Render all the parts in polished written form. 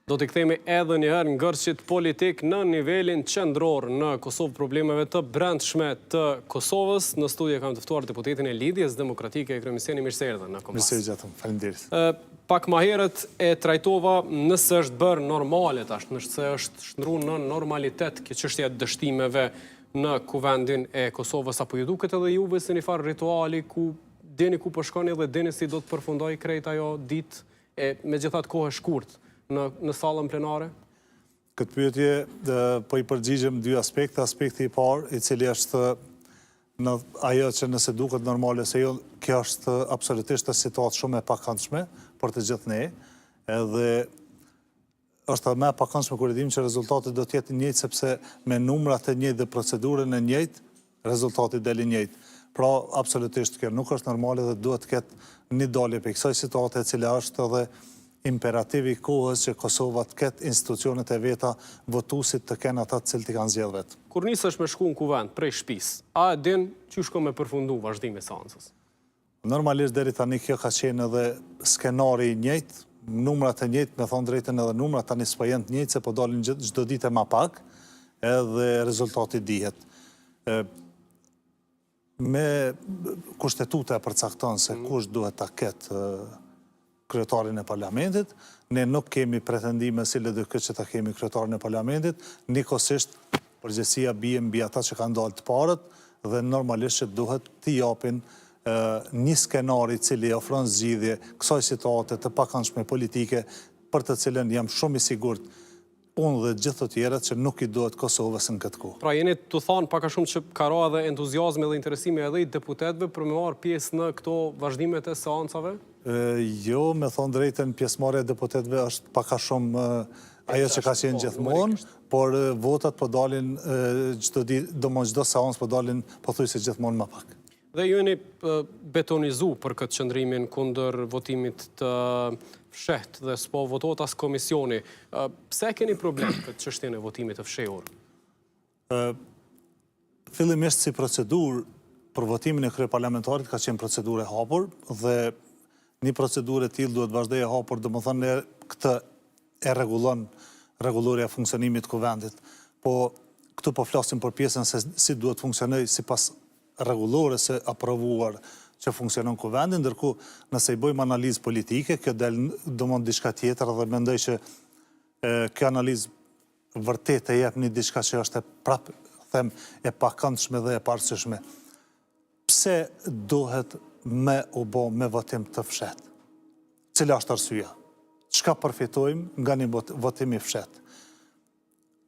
Do t'i kthejmë edhe njëherë ngërçit politik në nivelin qendror në Kosovë problemeve të brendshme të Kosovës. Në studio kam të ftuar deputetin e Lidhjes Demokratike e Kryeministri mirë se erdhën në Kombas. Mirë se gjatëm, faleminderit. Pak më herët e trajtova nëse është bërë normale tash, nëse është shndruar në normalitet kjo çështja e dështimeve në kuvendin e Kosovës, apo ju duket edhe juve se një farë rituali ku dini ku po shkoni dhe dini si do të përfundoj krejt ajo ditë e megjithatë kohë shkurt në sallën plenare? Këtë pyetje po i përgjigjem dy aspekte. Aspekti i parë, i cili është në ajo që nëse duket normale se jo, kjo është absolutisht një situatë shumë e pakëndshme për të gjithë ne, edhe është më e pakëndshme kur e dim që rezultati do të jetë i njëjtë, sepse me numrat e njëjtë dhe procedurën e njëjtë, rezultati del i njëjtë. Pra, absolutisht kjo nuk është normale dhe duhet të ketë një dalje për kësaj situate e cila është edhe imperativi kohës që Kosova të ketë institucionet e veta votuesit të kenë ata të cilët i kanë zgjedhur vetë. Kur nisesh me shku në kuvend prej shtëpisë, a e din çu shko me përfundu vazhdimin e seancës? Normalisht deri tani kjo ka qenë edhe skenari i njëjtë, numrat e njëjtë, me thonë drejtën edhe numrat tani s'po janë të njëjtë se po dalin çdo ditë më pak, edhe rezultati dihet. Me kushtetuta e përcakton se kush duhet ta ketë kryetarin e parlamentit, ne nuk kemi pretendime si LDK që ta kemi kryetarin e parlamentit, njëkohësisht përgjegjësia bie mbi ata që kanë dalë të parët dhe normalisht që duhet t'i japin një skenari cili ofron zgjidhje kësaj situate të pakëndshme politike për të cilën jam shumë i sigurt unë dhe gjithë të tjerët që nuk i duhet Kosovës në këtë kohë. Pra jeni të thanë paka shumë që ka ra edhe entuziazmi dhe interesimi edhe i deputetëve për me marrë pjesë në këto vazhdimet e seancave? Jo, me thonë drejtën, pjesëmarrja e deputetëve është paka shumë ajo që ka qenë gjithmonë, por votat po dalin çdo seancë po dalin pothuajse gjithmonë më pak. Dhe ju jeni betonizu për këtë qëndrimin kundër votimit të fshehtë dhe s'po votohet as komisioni. Pse keni problem këtë çështjen e votimit të fshehur? Fillimisht si procedurë për votimin e kryeparlamentarit ka qenë procedurë e hapur dhe një procedurë e tillë duhet vazhdojë e hapur, domethënë këtë e rregullon rregulloria e funksionimit të kuvendit. Po këtu po flasim për pjesën se si duhet funksionojë sipas rregullores së aprovuar që funksionon kuvendi, ndërkohë nëse i bëjmë analizë politike, kjo del domon diçka tjetër dhe mendoj që kjo analizë vërtet e jep një diçka që është prapë them e pakëndshme dhe e parësyeshme. Pse duhet me votim të fshehtë? Cila është arsyeja? Çka përfitojmë nga një votim i fshehtë?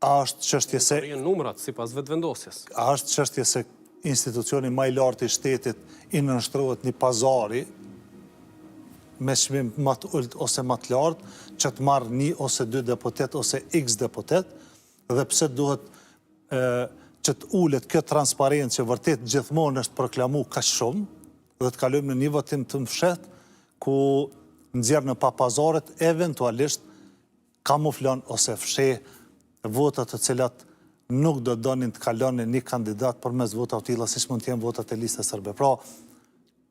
A është çështje se numrat sipas vetvendosjes? A është çështje se institucioni më i lartë i shtetit i nënshtrohet një pazari me çmim më të ulët ose më të lartë që të marrë 1 ose 2 deputet ose x deputet, dhe pse duhet që të ulet kjo transparencë që vërtet gjithmonë është proklamu kaq shumë dhe të kalojmë në një votim të fshehtë ku nxjerr në papazaret eventualisht kamuflon ose fsheh votat të cilat nuk do donin të kalonin një kandidat përmes vota të tilla siç mund të jenë votat e listës serbe. Pra,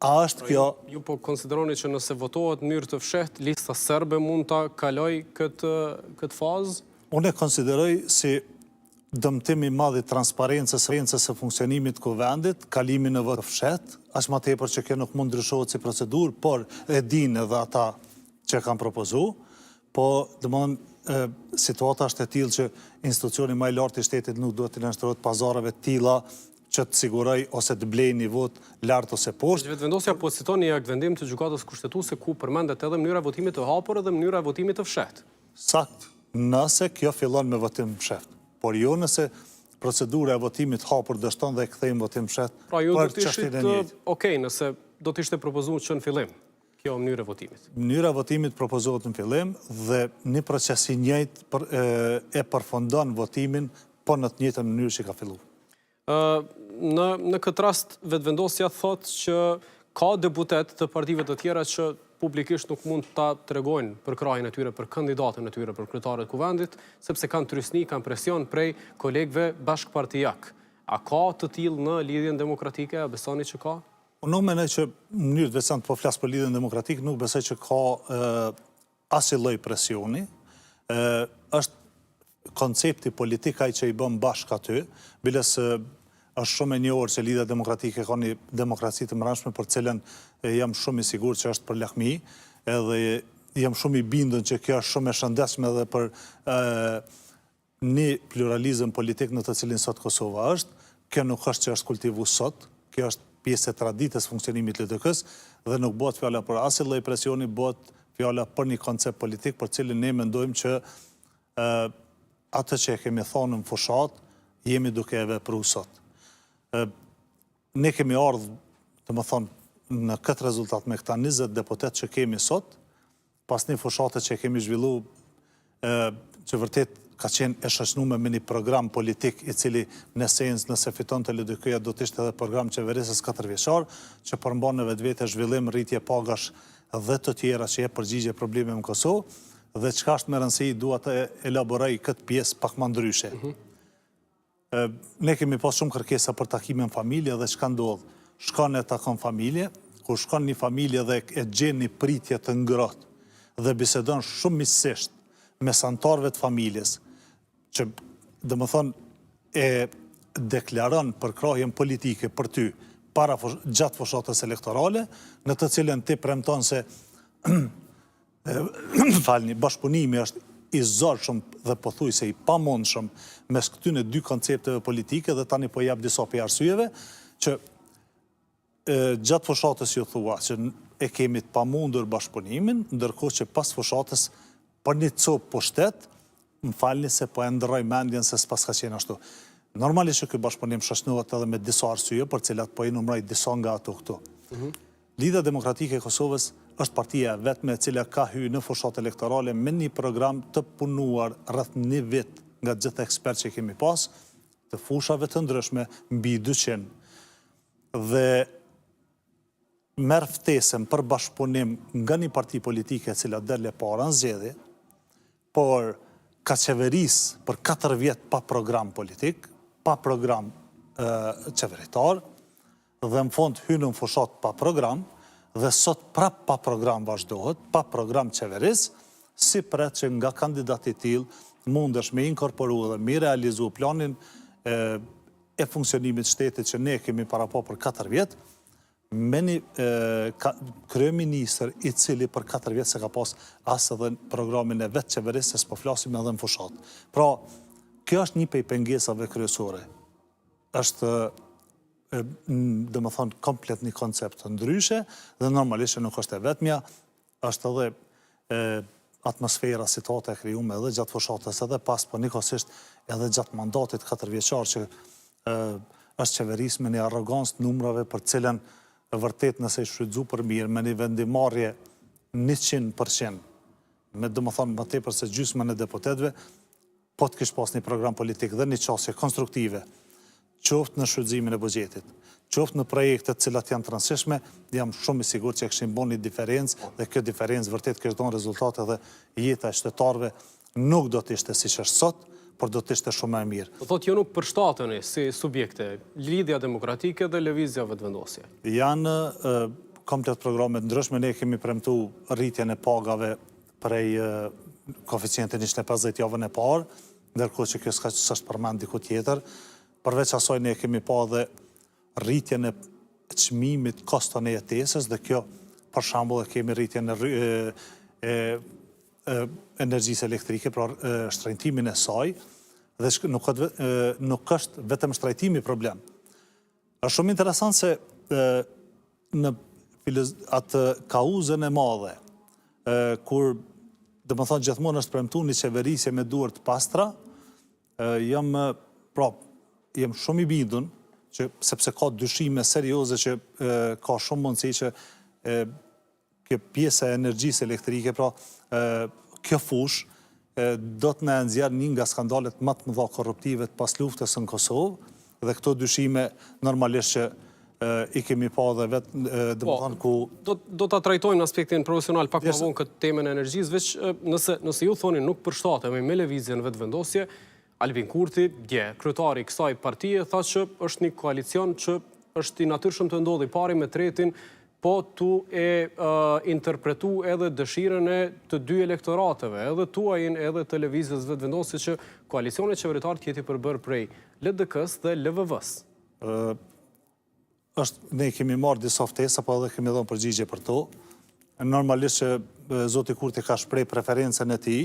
a është kjo... Ju po konsideroni që nëse votohet në mënyrë të fshehtë, lista serbe mund ta kaloj këtë fazë? Unë e konsideroj si dëmtim i madh i transparencës së funksionimit të kuvendit, kalimi në vot të fshehtë, as më tepër që kjo nuk mund ndryshohet si procedurë, por e dinë edhe ata që kanë propozuar, po domthonë situata është e tillë që institucioni më i lartë i shtetit nuk duhet të nënshtrohet pazareve të tilla që të siguroj ose të blejë një vot lart ose poshtë. Vetvendosja po citon një akt vendim të gjykatës kushtetuese ku përmendet edhe mënyra e votimit të hapur dhe mënyra e votimit të fshehtë. Sakt, nëse kjo fillon me votim fshehtë, por jo nëse procedura e votimit të hapur dështon dhe e kthejmë votim fshehtë. Pra ju do të ishit okay nëse do të ishte propozuar që në fillim kjo mënyrë e votimit. Mënyra e votimit propozohet në fillim dhe një proces i njëjtë e përfundon votimin, po në të njëjtën mënyrë që ka filluar. Në këtë rast vetvendosja thotë që ka deputet të partive të tjera që publikisht nuk mund ta tregojnë për krahin e tyre, për kandidatën e tyre për kryetarët e kuvendit, sepse kanë trysni, kanë presion prej kolegëve bashkëpartijak. A ka të tillë në lidhjen demokratike? A besoni që ka? Unë mendoj që në mënyrë të veçantë po flas për lidhjen demokratike, nuk besoj që ka asnjë lloj presioni. është koncepti politik ai që i bën bashkë aty, biles është shumë e njohur që Lidhja Demokratike ka një demokraci të mbrëmshme për cilën jam shumë i sigurt që është për lakmi, edhe jam shumë i bindur që kjo është shumë e shëndetshme edhe për një pluralizëm politik në të cilin sot Kosova është. Kjo nuk është që është kultivu sot, kjo është pjesë e traditës funksionimit LDK-s dhe nuk bëhet fjala për asnjë lloj presioni, bëhet fjala për një koncept politik për cilin ne mendojmë që atë që e kemi thonë në fushat, jemi duke e vepruar sot. Ne kemi ardhur, të më thonë, në këtë rezultat me këta 20 deputet që kemi sot, pas një fushate që kemi zhvillu, që vërtet ka qenë e shoqënuar me një program politik i cili në esencë nëse fiton të LDK-ja do të ishte edhe program qeverisës 4 vjeçar, që përmban në vetvete zhvillim, rritje pagash dhe të tjera që jep përgjigje probleme në Kosovë, dhe çka është me rëndësi dua të elaboroj këtë pjesë pak më ndryshe. Ne kemi pas shumë kërkesa për takime në familje dhe çka ndodh? Shkon e takon familje, kur shkon një familje dhe e gjen një pritje të ngrohtë dhe bisedon shumë miqësisht mes anëtarëve të familjes, që domethënë e deklaron përkrahjen politike për ty gjatë fushatës elektorale, në të cilën ti premton se bashkëpunimi është i zorshëm dhe pothuajse i pamundshëm mes këtyre dy koncepteve politike dhe tani po jap disa për arsyeve që gjatë fushatës ju thua që e kemi të pamundur bashkëpunimin, ndërkohë që pas fushatës për një copë pushtet, më falni se po e ndërroj mendjen se s'pas ka qenë ashtu. Normalisht që ky bashkëpunim shoqënohet edhe me disa arsye për cilat po i numëroj disa nga ato këtu. Lidhja Demokratike e Kosovës është partia vetme e cila ka hyrë në fushat elektorale me një program të punuar rreth një vit nga gjithë ekspertë që kemi pas, të fushave të ndryshme mbi 200. Dhe merr ftesën për bashkëpunim nga një parti politike e cila dele para në zgjedhje, por ka qeveris për 4 vjet pa program politik, pa program qeveritar, dhe në fond hynë në fushat pa program, dhe sot prap pa program vazhdohet, pa program qeveris, si pret që nga kandidati tillë mundesh me inkorporu dhe me realizu planin e funksionimit shtetit që ne kemi parapo për 4 vjet, me një kryeministër i cili për 4 vjet se ka pas asë edhe programin e vetë qeverisë, se s'po flasim edhe në fushat. Pra, kjo është një prej pengesave kryesore. Është dhe më thonë komplet një koncept të ndryshe dhe normalisht nuk është e vetmja, është edhe atmosfera, situata e krijuar edhe gjatë fushatës edhe pas, po njëkohësisht edhe gjatë mandatit 4 vjeçar që është qeverisë me një arrogancë numrave për cilën vërtet nëse i shfrytzu për mirë me një vendimarrje 100%, me dhe më thonë më tepër se gjysmën e deputetëve, po të kish pas një program politik dhe një qasje konstruktive, qoftë në shfrytëzimin e buxhetit, qoftë në projektet cilat janë të rëndësishme, jam shumë i sigurt që kishin bën një diferencë dhe kjo diferencë vërtet kishte dhënë rezultate dhe jeta e qytetarëve nuk do të ishte siç është sot, por do të ishte shumë më e mirë. Do thotë jo nuk përshtateni si subjekte, Lidhja Demokratike dhe Lëvizja Vetëvendosje. Janë komplet programe të ndryshme, ne kemi premtuar rritjen e pagave prej koeficientin 150 javën e parë, ndërkohë që kjo s'është përmend diku tjetër. Përveç asaj ne kemi pa dhe rritjen e çmimit koston e jetesës dhe kjo për shembull e kemi rritjen e energjisë elektrike, pra shtrëngtimin e saj, dhe nuk është vetëm shtrëngtimi problem. Është shumë interesant se në atë kauzën e madhe, kur dhe më thonë gjithmonë është premtuar një qeverisje me duar të pastra, jam shumë i bindun, sepse ka dyshime serioze që ka shumë mundësi që kjo pjesë e energjisë elektrike, pra kjo fush, do të na nxjerr një nga skandalet më të mëdha korruptive të pas luftës në Kosovë, dhe këto dyshime normalisht që i kemi pa dhe vetë, dhe më thonë ku... Do të trajtojmë në aspektin profesional pak më vonë këtë temën e energjisë, veç nëse ju thoni nuk përshtatemi me Lëvizjen Vetëvendosje, Albin Kurti, kryetari i kësaj partie, tha që është një koalicion që është i natyrshëm të ndodhi pari me tretin po tu e interpretu edhe dëshirën e të dy elektorateve, edhe tuajin edhe të lëvizjes vetëvendosje që koalicioni qeveritar t'jeti përbërë prej LDK-s dhe LVV-s. Ne kemi marrë disa ftesa, po edhe kemi dhënë përgjigje për to. Normalisht që zoti Kurti ka shpreh preferencën e tij,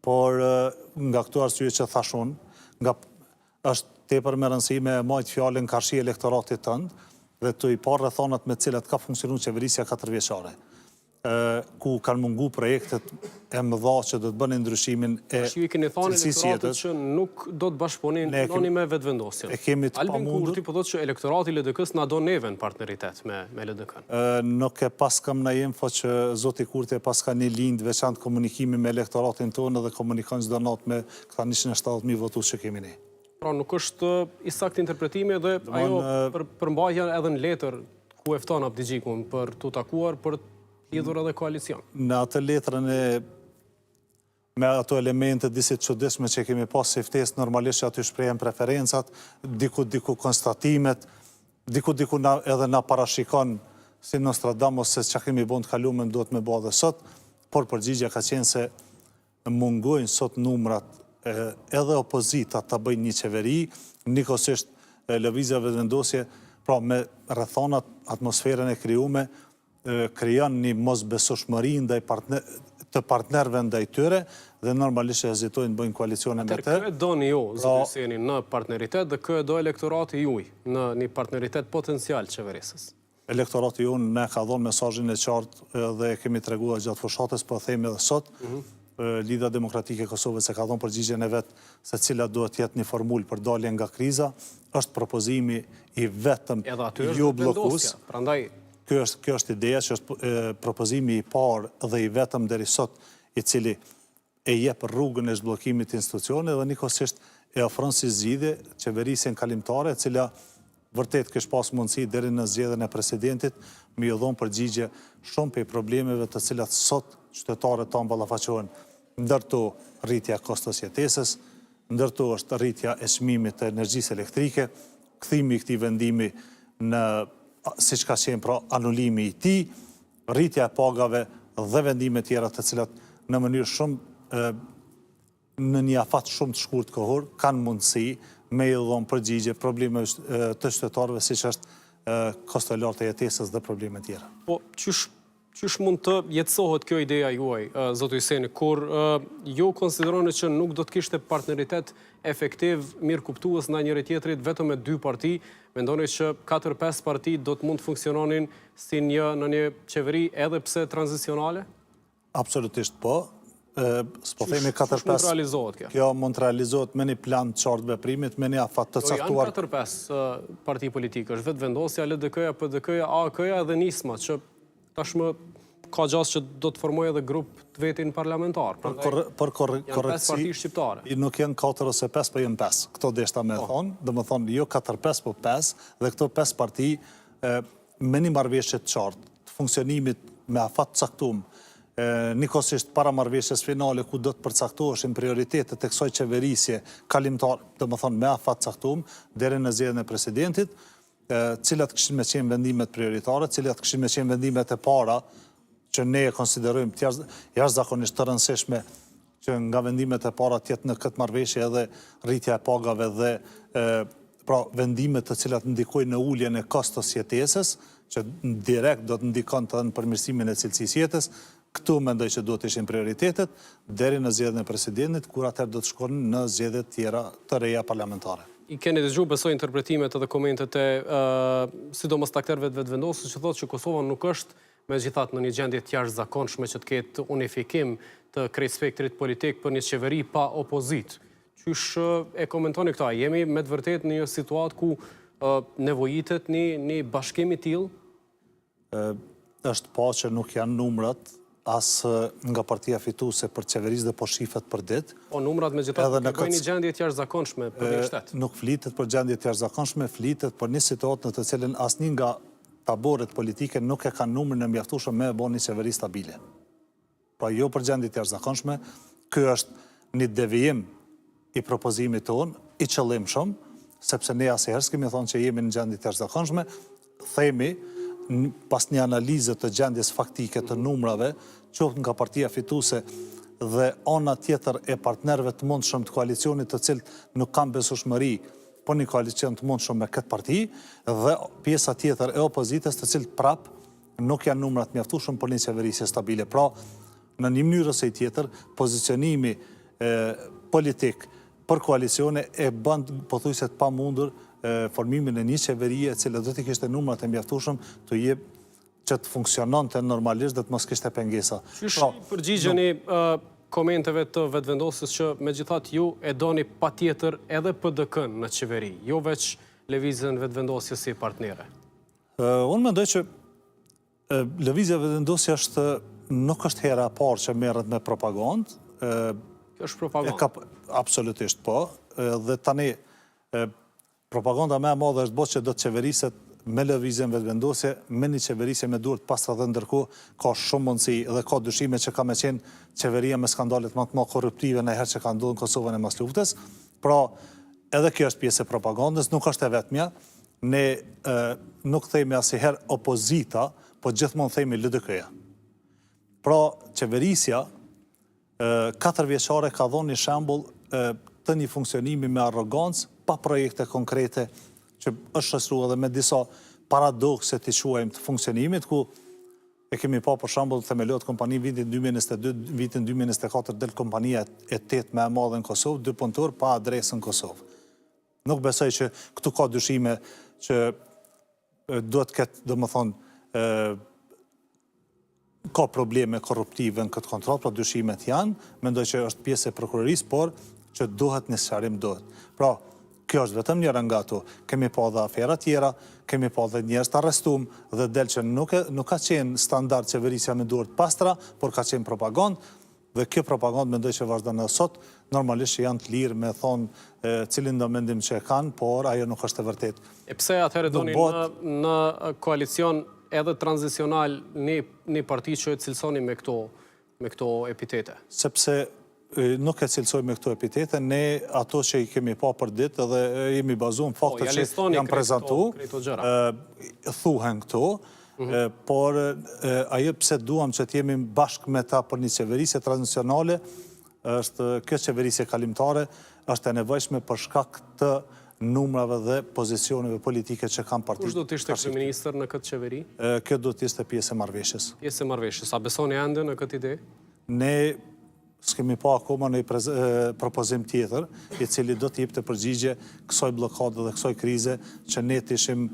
por nga këto arsye që thashun, është tepër me rëndësi me majt fjalën karshi elektoratit tënd dhe të i parë rrethonat me cilat ka funksionuar qeverisja 4 vjeçare, ku kanë mungu projektet e mëdha që do të bënin ndryshimin e Ju i keni thënë elektoratit që nuk do të bashkëpunin me vetëvendosjen. Albin Kurti po thotë që elektorati i LDK-s na do neve në partneritet me LDK-n. Nuk e pas kam na info që zoti Kurti e pas ka një linjë veçantë komunikimi me elektoratin tonë dhe komunikon çdo natë me këta 170.000 votues që kemi ne. Pra nuk është i saktë interpretimi dhe ajo përmbajtja edhe në letër ku e fton Abdigjikun për t'u takuar për lidhur edhe koalicion. Në atë letrën me ato elemente disi të çuditshme që kemi pas si ftesë, normalisht që aty shprehen preferencat, diku konstatimet, diku edhe na parashikon si Nostradamus se çka kemi bën të kaluamën duhet me bë edhe sot, por përgjigjja ka qenë se mungojnë sot numrat edhe opozita të bëjnë një qeveri, njëkohësisht lëvizja vetëvendosje, pra me rrethonat atmosferën e krijuame, krijon një mosbesueshmëri ndaj të partnerëve ndaj tyre dhe normalisht hezitojnë bëjnë koalicione me të. Kë e doni ju, zoti Seni, në partneritet dhe kë e do elektorati juaj në një partneritet potencial qeverisës? Elektorati ju ne ka dhënë mesazhin e qartë dhe kemi treguar gjatë fushatës, po themi edhe sot. Lidha Demokratike e Kosovës se ka dhënë përgjigjen e vet se cila duhet të jetë një formulë për dalje nga kriza, është propozimi i vetëm jo bllokues. Prandaj Kjo është ideja që është propozimi i parë dhe i vetëm deri sot i cili e jep rrugën e zhbllokimit të institucioneve dhe njëkohësisht e ofron si zgjidhje qeverisjen kalimtare, e cila vërtet kish pas mundësi deri në zgjedhjen e presidentit me ju dhënë përgjigje shumë për problemeve të cilat sot qytetarët tonë ballafaqohen. Ndërto rritja e kostos jetesës, ndërto është rritja e çmimit të energjisë elektrike, kthimi i këtij vendimi në siç ka qenë pra anulimi i tij, rritja e pagave dhe vendime tjera të cilat në mënyrë shumë në një afat shumë të shkurt kohor kanë mundësi me i dhënë përgjigje problemeve të qytetarëve siç është kosto e lartë e jetesës dhe probleme tjera. Po qysh mund të jetësohet kjo ideja juaj, zoti Seni, kur ju konsideroni që nuk do të kishte partneritet efektiv mirë kuptues ndaj njëri tjetrit vetëm me 2 parti, mendoni që 4-5 parti do të mund të funksiononin si në një qeveri edhe pse tranzicionale? Absolutisht po. S'po themi 4-5. Mund të realizohet kjo? Kjo mund të realizohet me një plan të qartë veprimit, me një afat të caktuar. Janë 4-5 parti politikë, është vetëvendosja, LDK-ja, PDK-ja, AK-ja dhe nisma, që tashmë ka gjasë që do të formojë edhe grup të vetin parlamentar. Për janë 5 parti shqiptare. Nuk janë 4 ose 5, po janë 5. Këto deshta me thonë, dhe me thonë jo 4-5, po 5, dhe këto 5 parti me një marrëveshje të qartë, të funksionimit me afat caktuar, njëkohësisht para marrëveshjes finale ku do të përcaktoheshin prioritetet e kësaj qeverisje kalimtare, dhe me thonë me afat caktuar, deri në zgjedhjen e presidentit, cilat kishin me qenë vendimet prioritare, cilat kishin me qenë vendimet e para që ne e konsiderojmë jashtëzakonisht të rëndësishme që nga vendimet e para tjetë në këtë marrëveshje edhe rritja e pagave dhe pra vendimet të cilat ndikojnë në uljen e kostos jetesës, që direkt do të ndikon të në përmirësimin e cilësisë jetës. Këtu mendoj që duhet ishin prioritetet deri në zgjedhjen e presidentit, kur atëherë do të shkonin në zgjedhjet tjera të reja parlamentare. I keni dëgjuar besoj interpretimet edhe komentet e sidomos të aktorëve të vetëvendosur që thotë që Kosova nuk është megjithatë në një gjendje të jashtëzakonshme që të ketë unifikim të krejt spektrit politik për një qeveri pa opozit. Qysh e komentoni këta? Jemi me të vërtet në një situatë ku nevojitet një bashkim i tillë? Është pa që nuk janë numrat as nga partia fituese për qeverisë dhe po shifet për ditë. Po numrat megjithatë bëjnë një gjendje të jashtëzakonshme për një shtet. Nuk flitet për gjendje të jashtëzakonshme, flitet për një situatë në të cilën asnjë nga taborët politike nuk e kanë numrin e mjaftueshëm me bëni qeveri stabile. Pra jo për gjendje të jashtëzakonshme, ky është një devijim i propozimit tonë, i qëllimshëm, sepse ne asnjëherë s'kemi thonë që jemi në gjendje të jashtëzakonshme, themi pas një analizë të gjendjes faktike të numrave, qoftë nga partia fituese dhe ana tjetër e partnerëve të mundshëm të koalicionit të cilët nuk kanë besueshmëri, po një koalicion të mundshëm me këtë parti, dhe pjesa tjetër e opozitës të cilët prap nuk janë numrat mjaftueshëm për një qeverisje stabile. Pra, në një mënyrë ose tjetër, pozicionimi politik për koalicione e bën pothuajse të pamundur formimin e një qeverie e cila do të kishte numrat e mjaftueshëm të jep që të funksiononte normalisht dhe të mos kishte pengesa. Qysh përgjigjeni komenteve të vetëvendosjes që megjithatë ju e doni patjetër edhe PDK-n në qeveri, jo veç lëvizjen vetëvendosjes si partnere? Unë mendoj që lëvizja vetëvendosja nuk është hera e parë që merret me propagandë. Kjo është propagandë. Absolutisht po. Dhe tani propaganda më e madhe është që do të qeveriset me lëvizjen vetëvendosje, me një qeverisje me duart pastra dhe ndërkohë ka shumë mundësi dhe ka dyshime që ka me qenë qeveria me skandalet më të korruptive në herë që ka ndodhur në Kosovën e mas luftës. Pra, edhe kjo është pjesë e propagandës, nuk është e vetmja. Ne nuk themi asnjëherë opozita, po gjithmonë themi LDK-ja. Pra, qeverisja 4 vjeçare ka dhënë një shembull të një funksionimi me arrogancë, pa projekte konkrete, që është shoqëruar edhe me disa paradokse të quajmë të funksionimit, ku e kemi pa për shembull themelohet kompani vitin 2022, vitin 2024 del kompania e 8 më e madhe në Kosovë, 2 punëtor pa adresë në Kosovë. Nuk besoj që këtu ka dyshime që duhet të ketë, domethënë, ka probleme korruptive në këtë kontroll, pra dyshimet janë, mendoj që është pjesë e prokurorisë, por që duhet një sqarim duhet. Pra, kjo është vetëm njëra nga ato. Kemi pa dhe afera tjera, kemi pa dhe njerëz të arrestuar dhe del që nuk ka qenë standard qeverisja me duart pastra, por ka qenë propagandë, dhe kjo propagandë mendoj që vazhdon edhe sot, normalisht që janë të lirë me thonë cilin do mendim që e kanë, por ajo nuk është e vërtetë. E pse atëherë doni në koalicion edhe tranzicional një parti që e cilësoni me këto epitete? Sepse nuk e cilësoj me këto epitete, ne ato që i kemi pa për ditë edhe jemi bazuar në fakte që janë prezantuar, thuhen këto, por ajo pse duam që të jemi bashkë me ta për një qeverisje tranzicionale, është kjo qeverisje kalimtare, është e nevojshme për shkak të numrave dhe pozicioneve politike që kanë partitë. Kush do të ishte kryeministër në këtë qeveri? Kjo do të ishte pjesë e marrëveshjes. Pjesë e marrëveshjes. A besoni ende në këtë ide? Ne s'kemi pa akoma në propozim tjetër, i cili do të jepte përgjigje kësaj blokade dhe kësaj krize, që ne të ishim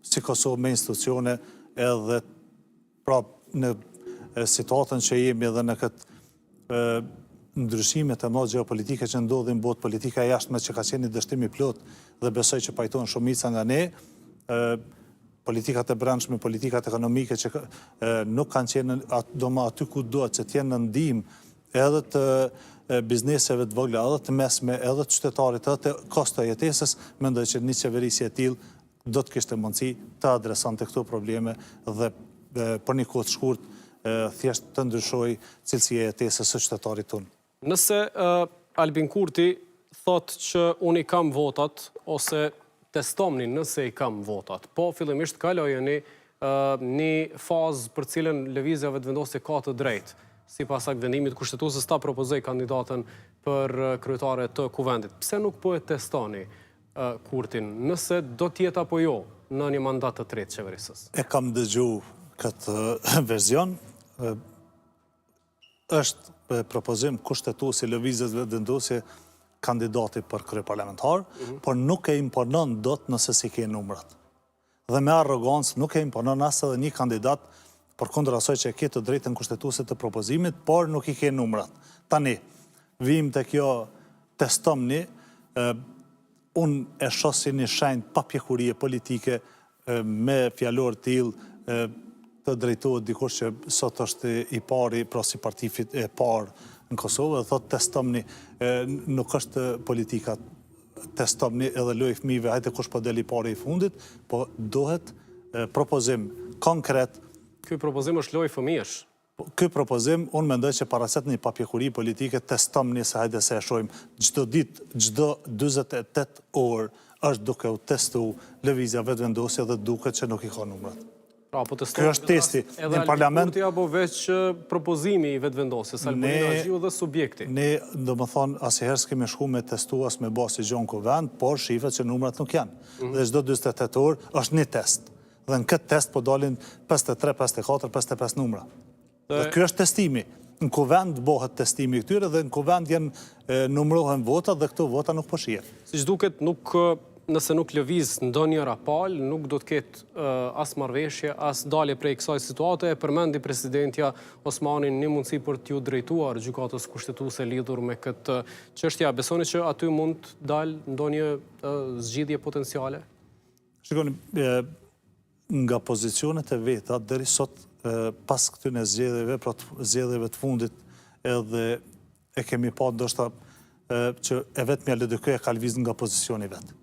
si Kosovë me institucione edhe pra në situatën që jemi edhe në këtë ndryshimet e mëdha geopolitike që ndodhin botë, politika e jashtme që ka qenë një dështim i plot dhe besoj që pajtohen shumica nga ne, politikat e brendshme, politikat ekonomike që nuk kanë qenë aty ku duhet që të jenë në ndihmë edhe të bizneseve të vogla, edhe të mesme, edhe të qytetarit, edhe të kosto jetesës, mendoj që një qeverisje e tillë do të kishte mundësi të adresante këto probleme dhe për një kohë të shkurt thjesht të ndryshoj cilësia e jetesës së qytetarit tonë. Nëse Albin Kurti thot që unë i kam votat, ose testomni nëse i kam votat, po fillimisht kalojeni një fazë për cilën lëvizja vetëvendosje ka të drejtë, si pas vendimit kushtetuesës ta propozoi kandidatën për kryetare të kuvendit. Pse nuk po e testoni Kurtin, nëse do t'jetë apo jo në një mandat të tretë qeverisës? E kam dëgjuar këtë verzion. Është propozim kushtetues i lëvizjes vetëvendosje kandidati për kryeparlamentar, por nuk e imponon dot nëse si ke numrat. Dhe me arrogancë nuk e imponon as edhe një kandidat përkundër asaj që e ke të drejtën kushtetuese të propozimit, por nuk i ke numrat. Tani, vim të kjo testomni, unë e shoh si një shenjë papjekurie politike me fjalor tillë të drejtohet dikush që sot është i pari, pra si parti e parë në Kosovë, dhe thot testomni, nuk është politika testomni edhe loj fëmijëve, hajde kush po del i pari i fundit, po dohet propozim konkret. Ky propozim është lojë fëmijësh. Ky propozim, unë mendoj që paraqet një papjekuri politike, testomni se hajde se e shohim çdo ditë, çdo 48 orë është duke u testu lëvizja vetëvendosje dhe duket që nuk i ka numrat. Pra, po Kjo është testi. Edhe Albikurti apo veç propozimi i vetëvendosjes, Albania Agjiu dhe subjekti. Ne, do më thonë, asëherë s'kemi shku me testuas me basi gjonë kuvend, por shifet që numrat nuk janë. Dhe çdo 28 orë është një test. Dhe në këtë test po dalin 53, 54, 55 numra. Dhe kjo është testimi. Në kuvend bëhet testimi këtyre dhe në kuvend janë numrohen vota dhe këto vota nuk po shihen. Siç duket, nëse nuk lëviz ndonjë rapal, nuk do të ketë as marrëveshje, as dalje prej kësaj situate. E përmendi presidentja Osmanin një mundësi për t'ju drejtuar gjykatës kushtetuese lidhur me këtë çështje. Besoni që aty mund të dalë ndonjë zgjidhje potenciale? Shikoni, nga pozicionet e veta deri sot pas këtyre zgjedhjeve, pra zgjedhjeve të fundit, edhe e kemi pa ndoshta që e vetmja LDK ka lëviz nga pozicioni vet.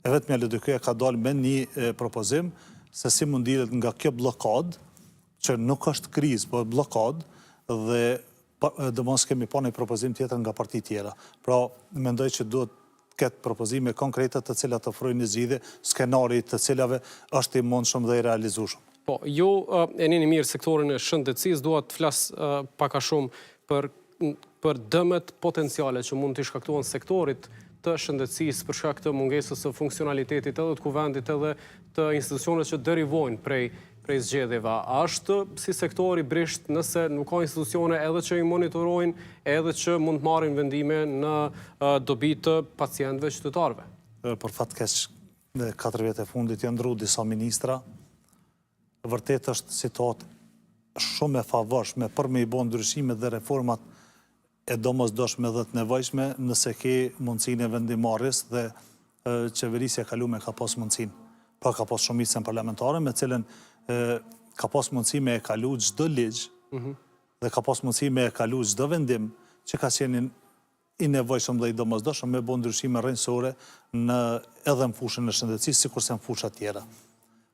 E vetmja LDK ka dalë me një propozim se si mund dilet nga kjo blokad, që nuk është krizë, po blokad, dhe do mos kemi pa një propozim tjetër nga parti tjera. Pra, mendoj që duhet këtë propozime konkrete të cilat ofrojnë një zgjidhje, skenari të cilave është i mundshëm dhe i realizueshëm. Po, ju e njeni mirë sektorin e shëndetësisë, duhet të flas pak a shumë për dëmet potenciale që mund të shkaktohen sektorit të shëndetësisë për shkak të mungesës së funksionalitetit edhe të kuvendit edhe të institucioneve që derivojnë prej zgjedhjeve. A është si sektori brisht nëse nuk ka institucione edhe që i monitorojnë, edhe që mund të marrin vendime në dobi të pacientëve qytetarëve? Për fat keq, në 4 vjet e fundit janë ndru disa ministra. Vërtet është situatë shumë e favorshme për me i bo ndryshimet dhe reformat e domosdoshme dhe të nevojshme nëse ke mundësinë e vendimarrjes dhe qeverisja kalume ka pas mundësinë. Pra ka pas shumicën parlamentare me cilën ka pas mundësi me e kalu çdo ligj dhe ka pas mundësi me e kalu çdo vendim që ka qenë i nevojshëm dhe i domosdoshëm me bo ndryshime rrënjësore edhe në fushën e shëndetësisë, sikurse në fusha tjera.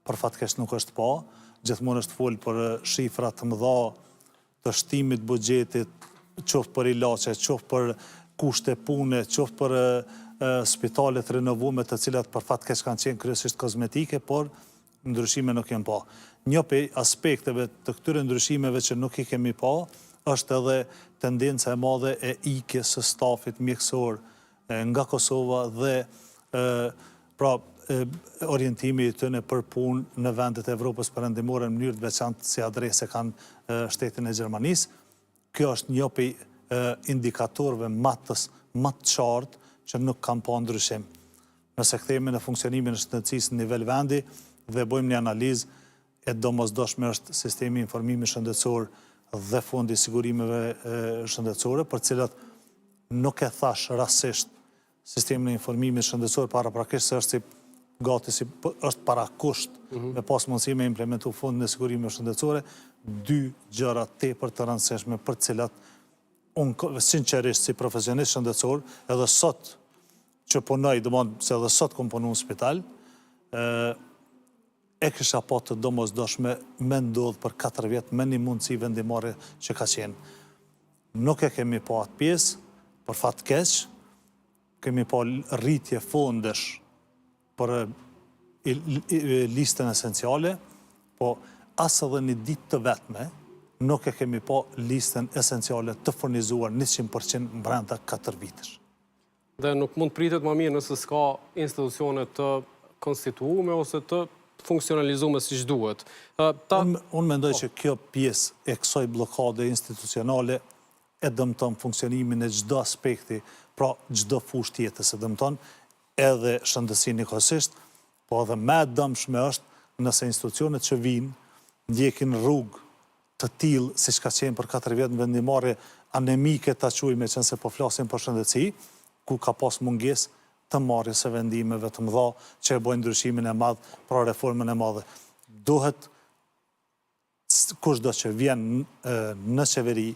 Për fat keq nuk është pa, gjithmonë është folë për shifra të mëdha të shtimit buxhetit, qoftë për ilaçe, qoftë për kushte pune, qoftë për spitale të renovume të cilat për fat keq kanë qenë kryesisht kozmetike, por ndryshime nuk janë pa. Një prej aspekteve të këtyre ndryshimeve që nuk i kemi pa, është edhe tendenca e madhe e ikjes së stafit mjekësor nga Kosova dhe pra orientimi i tyre për punë në vendet e Evropës perëndimore në mënyrë të veçantë si adrese kanë shtetin e Gjermanisë. Kjo është një prej indikatorëve më të qartë që nuk kanë pa ndryshim. Nëse kthehemi në funksionimin e shëndetësisë në nivel vendi dhe bëjmë një analizë, e domosdoshme është sistemi i informimit shëndetësor dhe fondi i sigurimeve shëndetësore, për cilat nuk e thash rastësisht sistemin e informimit shëndetësor paraprakisht se është është para kusht me pas mundësi me implementu fondin e sigurimeve shëndetësore, 2 gjëra tepër të rëndësishme për cilat unë sinqerisht si profesionist shëndetësor, edhe sot që punoj, domethënë se edhe sot kom punu në spital, e kisha pa të domosdoshme me ndodhë për 4 vjet me një mundësi vendimare që ka qenë. Nuk e kemi pa atë pjesë, për fat keq, kemi pa rritje fondesh për listën esenciale, po asë edhe një ditë të vetme, nuk e kemi pa listën esenciale të furnizuar 100% brenda 4 vitesh. Dhe nuk mund pritet më mirë nëse s'ka institucione të konstituume ose të funksionalizume siç duhet. Unë mendoj që kjo pjesë e kësaj blokade institucionale e dëmton funksionimin e çdo aspekti, pra çdo fushë tjetër e dëmton edhe shëndetësinë njëkohësisht, po edhe më e dëmshme është nëse institucionet që vinë ndjekin rrugë të tillë siç ka qenë për 4 vjet në vendimarrje anemike ta quajmë qëse po flasim për shëndetësi, ku ka pas mungesë të marrjes së vendimeve të mëdha që e bojnë ndryshimin e madh, pra reformën e madhe. Duhet kushdo që vjen në qeveri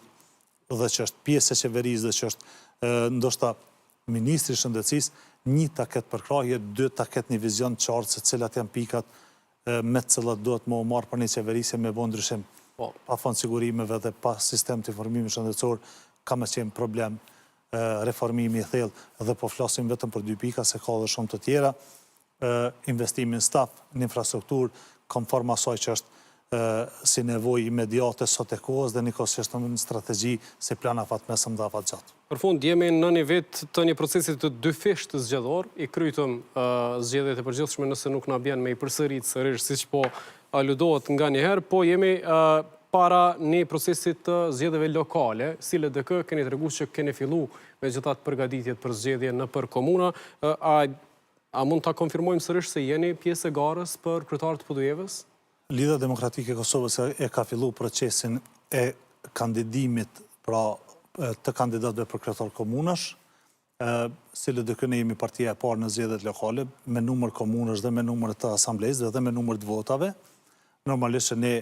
dhe që është pjesë e qeverisë dhe që është ndoshta ministri i shëndetësisë, 1 ta ketë përkrahje, 2 ta ketë një vizion të qartë se cilat janë pikat me të cilat duhet më u marrë për një qeverisje me bo ndryshim. Pa fond sigurimeve dhe pa sistem të informimit shëndetësor, ka me qenë problem reformimi i thellë dhe po flasim vetëm për 2 pika, se ka dhe shumë të tjera. Investimin staf, në infrastrukturë, konform asaj që është si nevojë imediate sot e kohës dhe nikosisht në strategji si plan afat mesëm dhe afat gjatë. Për fund, jemi në një vit të një procesit të dyfisht zgjedhor, i krytëm zgjedhjet e përgjithshme nëse nuk na bjen me i përsërit sërish siç po aludohet nga njëherë, po jemi para një procesit të zgjedhjeve lokale, si LDK keni treguar që keni fillu me gjithat përgatitjet për zgjedhje në për komuna, a mund ta konfirmojmë sërish se jeni pjesë e garës për kryetarët e PD-s? Lidhja Demokratike e Kosovës e ka fillu procesin e kandidimit të kandidatëve për kryetar komunash. Si LDK ne jemi partia e parë në zgjedhjet lokale, me numër komunash dhe me numër të asamblezëve dhe me numër të votave. Normalisht që ne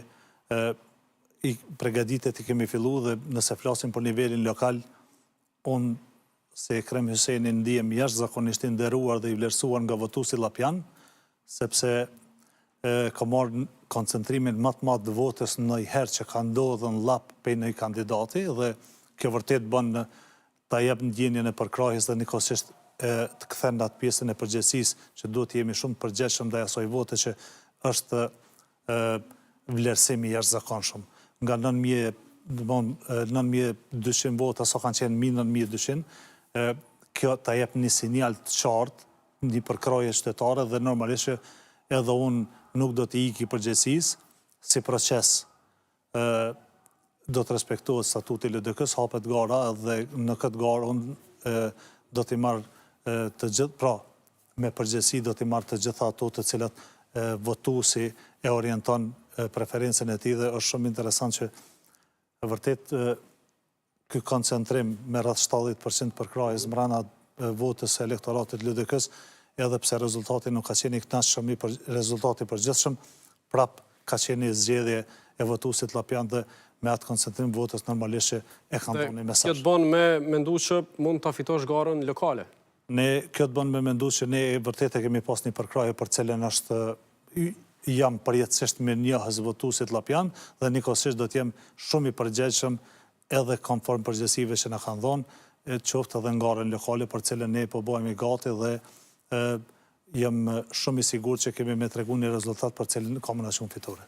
i përgatitet i kemi fillu dhe nëse flasim për nivelin lokal, unë se Ekrem Hyseni ndihem jashtëzakonisht i nderuar dhe i vlerësuar nga votuesi llapjan, sepse ka marrë koncentrimin më të madh të votës ndonjëherë që ka ndodhur në llap pe një kandidati dhe kjo vërtet bën ta jep ndjenjen e përkrahjes dhe nikosisht të kthen atë pjesën e përgjegjësisë që duhet të jemi shumë të përgjegjshëm ndaj asaj vote që është vlerësimi i jashtëzakonshëm. Nga 9.200 vota, sa kanë qenë mi 9.200, kjo ta jep një sinjal të qartë, një përkrahje qytetare dhe normalisht edhe unë nuk do t'i iki përgjegjësisë, si proces do të respektohet statuti LDK-s, hapet gara dhe në këtë garë unë do t'i marrë të gjithë, pra me përgjegjësi do t'i marrë të gjitha ato të cilat votuesi e orienton preferencën e tij dhe është shumë interesant që vërtet ky koncentrim me rreth 70% përkrahjes mbrana votës së elektoratit LDK-s, edhe pse rezultati nuk ka qenë i kënaqshëm, rezultati përgjithshëm, prap ka qenë një zgjedhje e votuesit llapjan dhe me atë koncentrim votës normalisht e kanë dhënë një mesazh. Kjo të bën me mendu që mund ta fitosh garën lokale. Kjo të bën me mendu që ne vërtet e kemi pas një përkrahje për cilën është jam përjetësisht mirënjohës votuesit llapjan dhe nikosisht do të jem shumë i përgjegjshëm edhe konform përgjegjësive që na kanë dhënë, qoftë edhe në garën lokale për cilën ne po bëhemi gati dhe jam shumë i sigurt që kemi me tregu një rezultat për cilën kam në shumë fitore.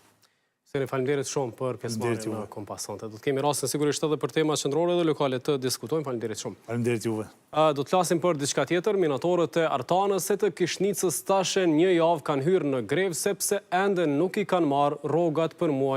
Seni, faleminderit shumë për pjesëmarrjen në Kompasante. Do të kemi rastin sigurisht edhe për tema qendrore dhe lokale të diskutojmë. Faleminderit shumë. Faleminderit juve. Do të flasim për diçka tjetër. Minatorët e Artanës e të Kishnicës tashe një javë kanë hyrë në grevë sepse ende nuk i kanë marrë rrogat për muaj